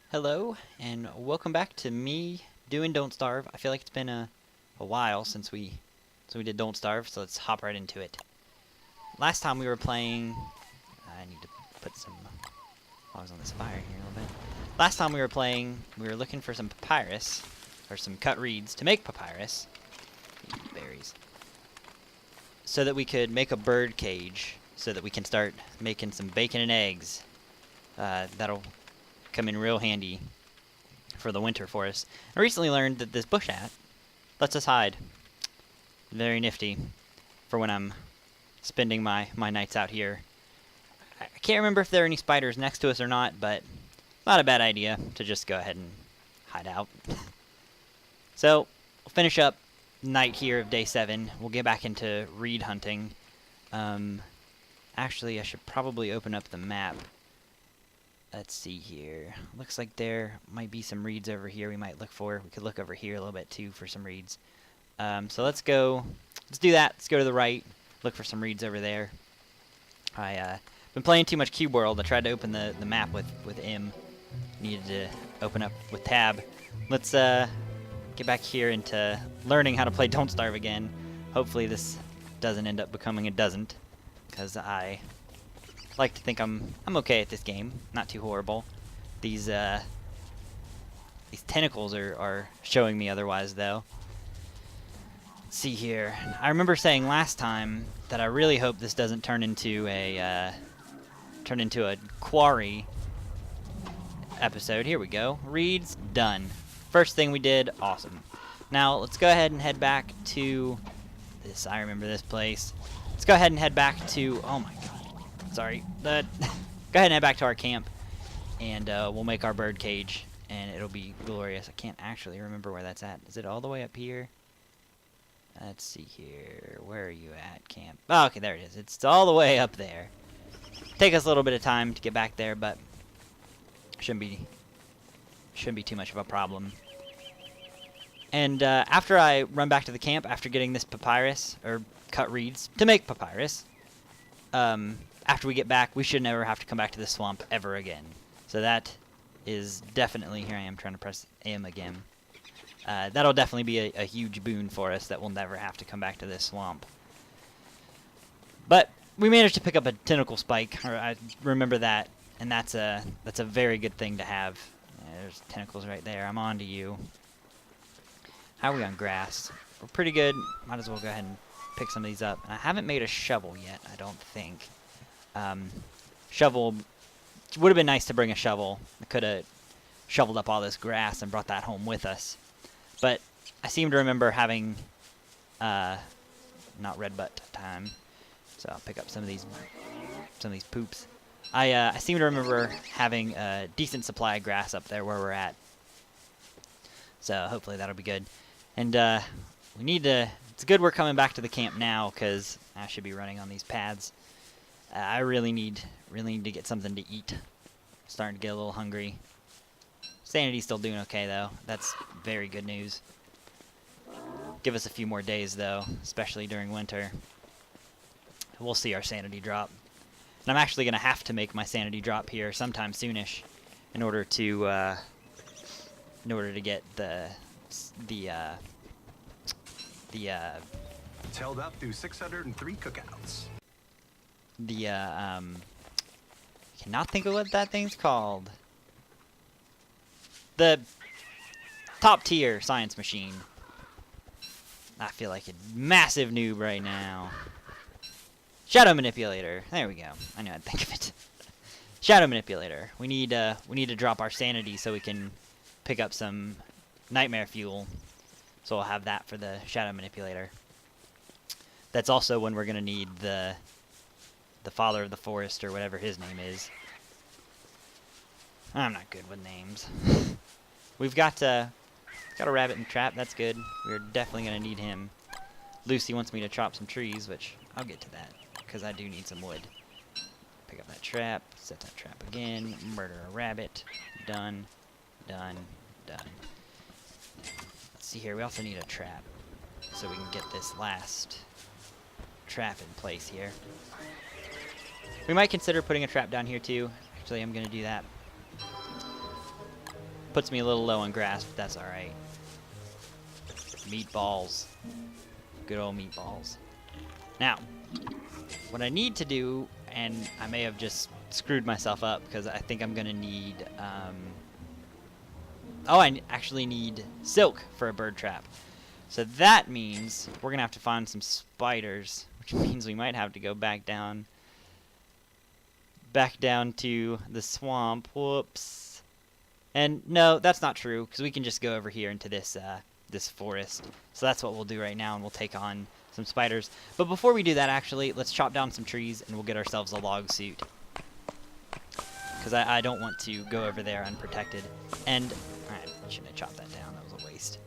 Hello, and welcome back to me doing Don't Starve. I feel like it's been a while since we did Don't Starve, so let's hop right into it. Last time we were playing... I need to put some logs on this fire here a little bit. Last time we were playing, we were looking for some papyrus, or some cut reeds, to make papyrus. Berries. So that we could make a bird cage, so that we can start making some bacon and eggs. That'll come in real handy for the winter for us. I recently learned that this bush hat lets us hide. Very nifty for when I'm spending my nights out here. I can't remember if there are any spiders next to us or not, but not a bad idea to just go ahead and hide out. So, we'll finish up night here of day 7. We'll get back into reed hunting. Actually, I should probably open up the map. Let's see here. Looks like there might be some reeds over here we might look for. We could look over here a little bit too for some reeds. So let's do that. Let's go to the right, look for some reeds over there. I've been playing too much Cube World. I tried to open the map with M. Needed to open up with Tab. Let's get back here into learning how to play Don't Starve again. Hopefully this doesn't end up becoming a doesn't, because I like to think I'm okay at this game. Not too horrible. These tentacles are showing me otherwise, though. Let's see here. I remember saying last time that I really hope this doesn't turn into a quarry episode. Here we go. Reeds done. First thing we did, awesome. Now let's go ahead and head back to this. I remember this place. Let's go ahead and head back to. Oh my God. Sorry. Go ahead and head back to our camp, and we'll make our bird cage, and it'll be glorious. I can't actually remember where that's at. Is it all the way up here? Let's see here. Where are you at, camp? Oh, okay, there it is. It's all the way up there. Take us a little bit of time to get back there, but shouldn't be too much of a problem. And after I run back to the camp, after getting this papyrus, or cut reeds, to make papyrus, after we get back, we should never have to come back to the swamp ever again. So that is definitely... Here I am trying to press M again. That'll definitely be a huge boon for us, that we'll never have to come back to this swamp. But we managed to pick up a tentacle spike, or I remember that, and that's a very good thing to have. There's tentacles right there. I'm on to you. How are we on grass? We're pretty good. Might as well go ahead and pick some of these up. And I haven't made a shovel yet, I don't think. Shovel would have been nice to bring a shovel. I could have shoveled up all this grass and brought that home with us. But I seem to remember having not red butt time. So I'll pick up some of these poops. I seem to remember having a decent supply of grass up there where we're at. So hopefully that'll be good. And we need to... It's good we're coming back to the camp now, because I should be running on these pads. I really need to get something to eat. Starting to get a little hungry. Sanity's still doing okay, though. That's very good news. Give us a few more days, though, especially during winter. We'll see our sanity drop. And I'm actually going to have to make my sanity drop here sometime soonish in order to get It's held up through 603 cookouts. I cannot think of what that thing's called. The top tier science machine. I feel like a massive noob right now. Shadow Manipulator. There we go. I knew I'd think of it. Shadow Manipulator. We need to drop our sanity so we can pick up some nightmare fuel. So we'll have that for the Shadow Manipulator. That's also when we're gonna need the Father of the Forest, or whatever his name is. I'm not good with names. We've got a rabbit in trap. That's good. We're definitely gonna need him. Lucy wants me to chop some trees, which I'll get to that, because I do need some wood. Pick up that trap. Set that trap again. Murder a rabbit. Done. Done. Done. Let's see here. We also need a trap, so we can get this last trap in place here. We might consider putting a trap down here too. Actually, I'm going to do that. puts me a little low on grass, but that's alright. Meatballs. Good old meatballs. Now, what I need to do, and I may have just screwed myself up because I think I'm going to need... oh, I actually need silk for a bird trap. So that means we're going to have to find some spiders, which means we might have to go back down to the swamp. Whoops. And no, that's not true, because we can just go over here into this this forest. So that's what we'll do right now, and we'll take on some spiders. But before we do that, actually, let's chop down some trees, and we'll get ourselves a log suit. Because I don't want to go over there unprotected. And I shouldn't have chopped that down. That was a waste.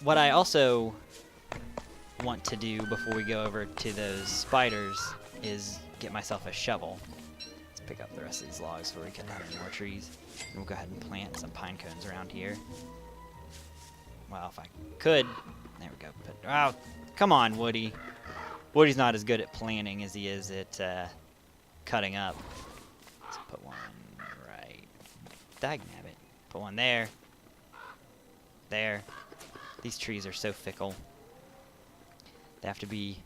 What I also want to do before we go over to those spiders is get myself a shovel. Let's pick up the rest of these logs before we cut down any more trees. And we'll go ahead and plant some pine cones around here. Well, if I could. There we go. But, oh, come on, Woody. Woody's not as good at planting as he is at cutting up. Let's put one right. Dagnabbit. Put one there. There. These trees are so fickle. They have to be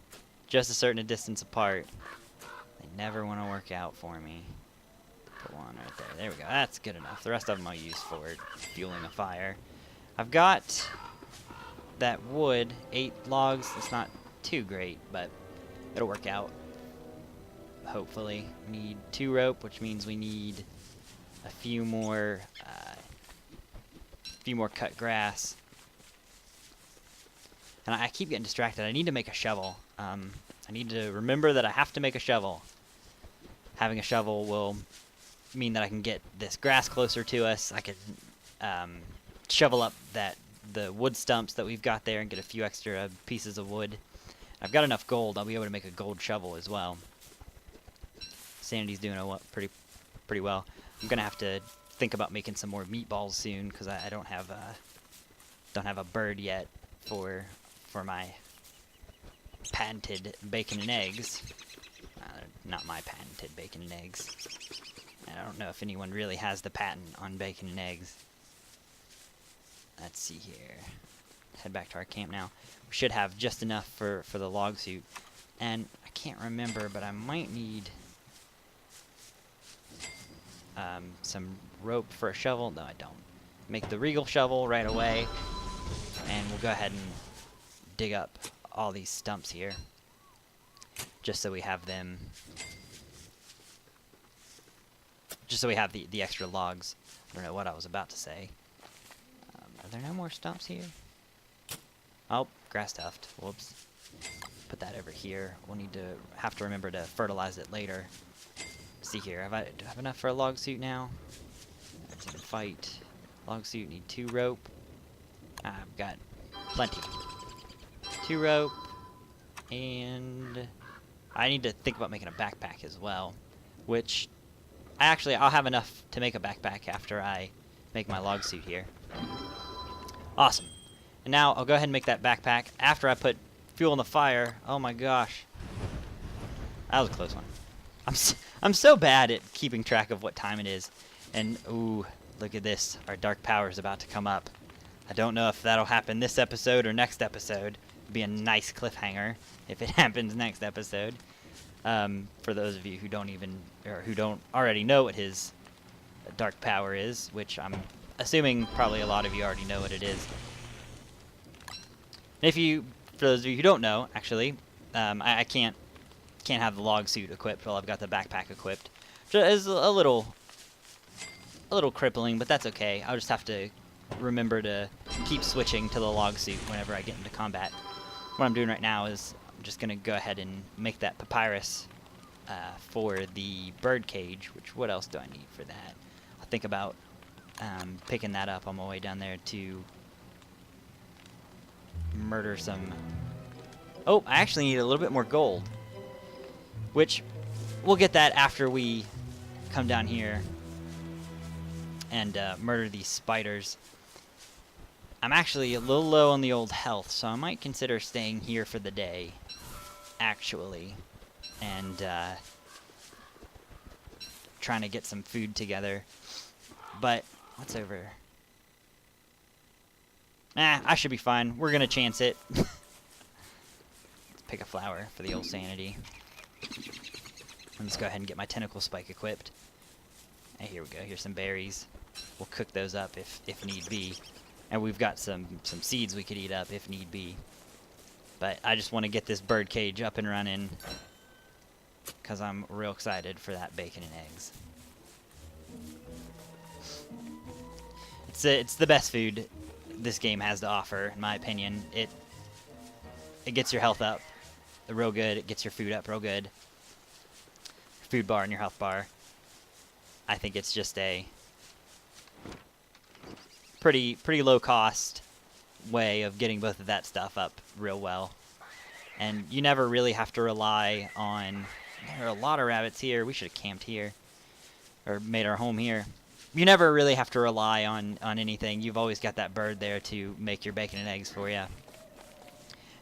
just a certain distance apart. They never want to work out for me. Put one right there. There we go. That's good enough. The rest of them I'll use for fueling a fire. I've got that wood, 8 logs. It's not too great, but it'll work out. Hopefully. We need 2 rope, which means we need a few more cut grass. And I keep getting distracted. I need to make a shovel. I need to remember that I have to make a shovel. Having a shovel will mean that I can get this grass closer to us. I can shovel up the wood stumps that we've got there and get a few extra pieces of wood. I've got enough gold. I'll be able to make a gold shovel as well. Sanity's doing pretty well. I'm gonna have to think about making some more meatballs soon because I don't have a bird yet for my patented bacon and eggs. Not my patented bacon and eggs. I don't know if anyone really has the patent on bacon and eggs. Let's see here. Head back to our camp now. We should have just enough for the log suit. And I can't remember, but I might need some rope for a shovel. No, I don't. Make the regal shovel right away. And we'll go ahead and dig up all these stumps here. Just so we have them. Just so we have the extra logs. I don't know what I was about to say. Are there no more stumps here? Oh, grass tuft. Whoops. Put that over here. We'll have to remember to fertilize it later. See here. Do I have enough for a log suit now? Let's fight. Log suit. Need 2 rope. I've got plenty. 2 rope. And I need to think about making a backpack as well. Which I'll have enough to make a backpack after I make my log suit here. Awesome. And now I'll go ahead and make that backpack after I put fuel in the fire. Oh my gosh. That was a close one. I'm so bad at keeping track of what time it is. And ooh, look at this. Our dark power is about to come up. I don't know if that'll happen this episode or next episode. It'd be a nice cliffhanger if it happens next episode. For those of you who don't already know what his dark power is, which I'm assuming probably a lot of you already know what it is. And for those of you who don't know, actually, I can't have the log suit equipped while I've got the backpack equipped. Which is a little crippling, but that's okay. I'll just have to remember to keep switching to the log suit whenever I get into combat. What I'm doing right now is I'm just going to go ahead and make that papyrus for the bird cage, which what else do I need for that? I'll think about picking that up on my way down there to murder some... Oh, I actually need a little bit more gold, which we'll get that after we come down here and murder these spiders. I'm actually a little low on the old health, so I might consider staying here for the day, actually, and trying to get some food together. But What's over? I should be fine. We're gonna chance it. Let's pick a flower for the old sanity. Let's go ahead and get my tentacle spike equipped. And here we go. Here's some berries. We'll cook those up if need be. And we've got some seeds we could eat up if need be. But I just want to get this bird cage up and running because I'm real excited for that bacon and eggs. It's the best food this game has to offer, in my opinion. It gets your health up real good. It gets your food up real good. Food bar and your health bar. I think it's just a pretty low cost way of getting both of that stuff up real well. And you never really have to rely on... There are a lot of rabbits here. We should have camped here. Or made our home here. You never really have to rely on anything. You've always got that bird there to make your bacon and eggs for you. And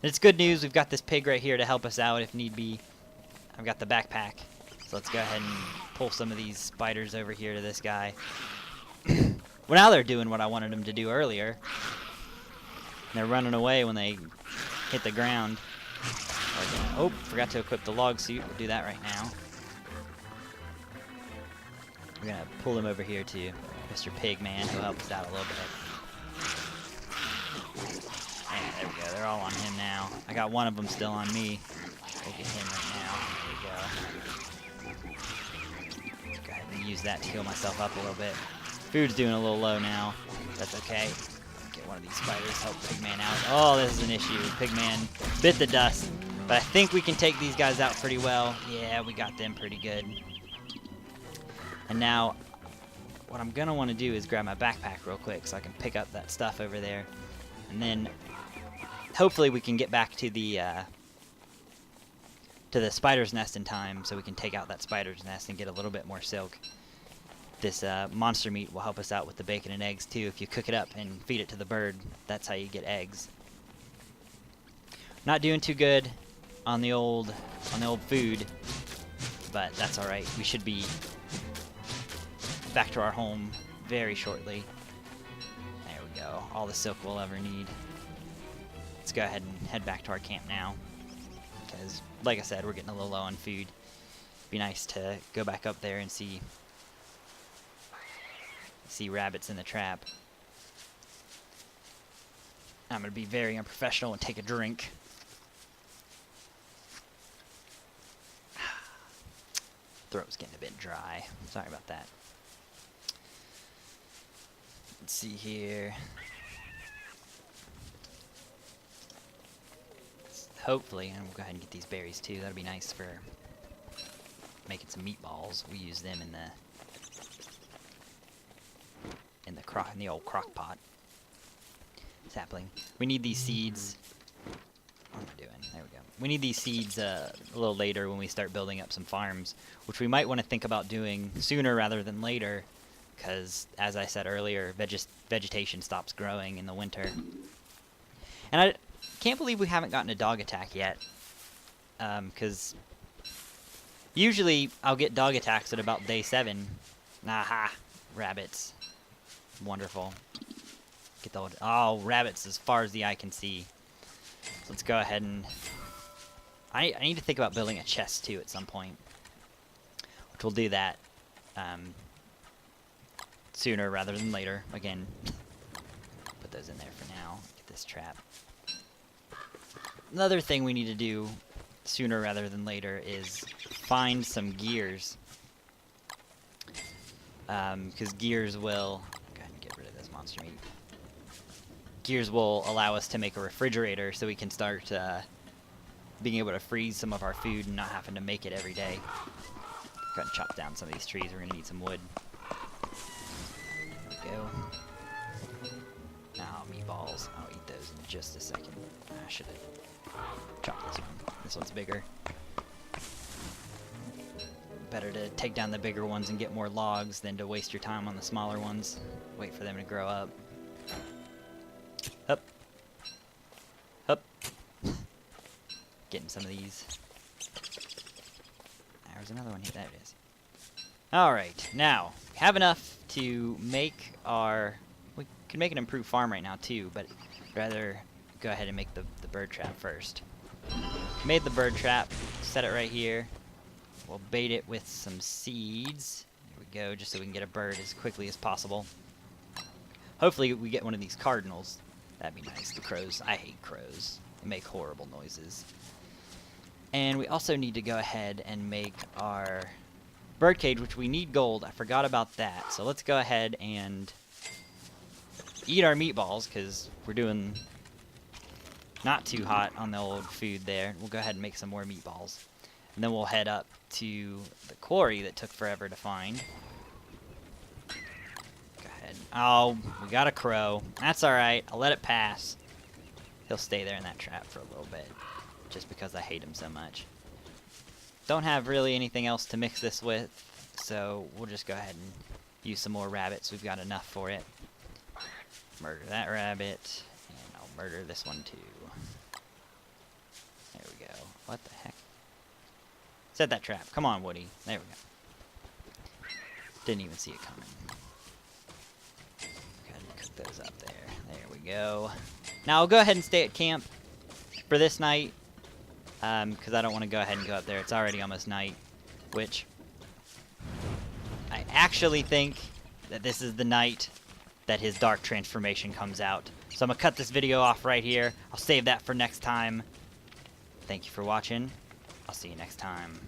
it's good news. We've got this pig right here to help us out if need be. I've got the backpack. So let's go ahead and pull some of these spiders over here to this guy. Well, now they're doing what I wanted them to do earlier. They're running away when they hit the ground. Oh, forgot to equip the log suit. We'll do that right now. We're going to pull him over here to Mr. Pigman, who'll help us out a little bit. And there we go. They're all on him now. I got one of them still on me. We'll get him right now. There we go. Go ahead and use that to heal myself up a little bit. Food's doing a little low now. That's okay. Get one of these spiders, help Pigman out. Oh, this is an issue. Pigman bit the dust. But I think we can take these guys out pretty well. Yeah, we got them pretty good. And now, what I'm going to want to do is grab my backpack real quick so I can pick up that stuff over there. And then, hopefully we can get back to the spider's nest in time so we can take out that spider's nest and get a little bit more silk. This monster meat will help us out with the bacon and eggs too. If you cook it up and feed it to the bird, that's how you get eggs. Not doing too good on the old food, but that's all right. We should be back to our home very shortly. There we go. All the silk we'll ever need. Let's go ahead and head back to our camp now, because, like I said, we're getting a little low on food. Be nice to go back up there and see rabbits in the trap. I'm going to be very unprofessional and take a drink. Throat's getting a bit dry. Sorry about that. Let's see here. Hopefully, and we'll go ahead and get these berries too. That'll be nice for making some meatballs. We use them in the old crock pot. Sapling. We need these seeds. What am I doing? There we go. We need these seeds a little later when we start building up some farms, which we might want to think about doing sooner rather than later, because, as I said earlier, vegetation stops growing in the winter. And I can't believe we haven't gotten a dog attack yet, because usually I'll get dog attacks at about day 7. Aha! Rabbits. Wonderful. Get the rabbits as far as the eye can see. So let's go ahead and... I need to think about building a chest, too, at some point. Which we'll do that sooner rather than later. Again, put those in there for now. Get this trap. Another thing we need to do sooner rather than later is find some gears. Because gears will... Go ahead and get rid of this monster meat. Gears will allow us to make a refrigerator so we can start being able to freeze some of our food and not having to make it every day. Go ahead and chop down some of these trees. We're going to need some wood. There we go. Now, meatballs. I'll eat those in just a second. I should have chopped this one. This one's bigger. Better to take down the bigger ones and get more logs than to waste your time on the smaller ones. Wait for them to grow up. Up. Up. Getting some of these. There's another one here. There it is. Alright, now, we have enough to make our... We can make an improved farm right now too, but I'd rather go ahead and make the bird trap first. Made the bird trap, set it right here. We'll bait it with some seeds. There we go, just so we can get a bird as quickly as possible. Hopefully we get one of these cardinals. That'd be nice. The crows. I hate crows. They make horrible noises. And we also need to go ahead and make our birdcage, which we need gold. I forgot about that. So let's go ahead and eat our meatballs, because we're doing not too hot on the old food there. We'll go ahead and make some more meatballs. And then we'll head up to the quarry that took forever to find. Go ahead. Oh, we got a crow. That's alright. I'll let it pass. He'll stay there in that trap for a little bit, just because I hate him so much. Don't have really anything else to mix this with, so we'll just go ahead and use some more rabbits. We've got enough for it. Murder that rabbit, and I'll murder this one too. There we go. What the heck? Set that trap. Come on, Woody. There we go. Didn't even see it coming. Go ahead and cook those up there. There we go. Now I'll go ahead and stay at camp for this night, because I don't want to go ahead and go up there. It's already almost night, which I actually think that this is the night that his dark transformation comes out. So I'm going to cut this video off right here. I'll save that for next time. Thank you for watching. I'll see you next time.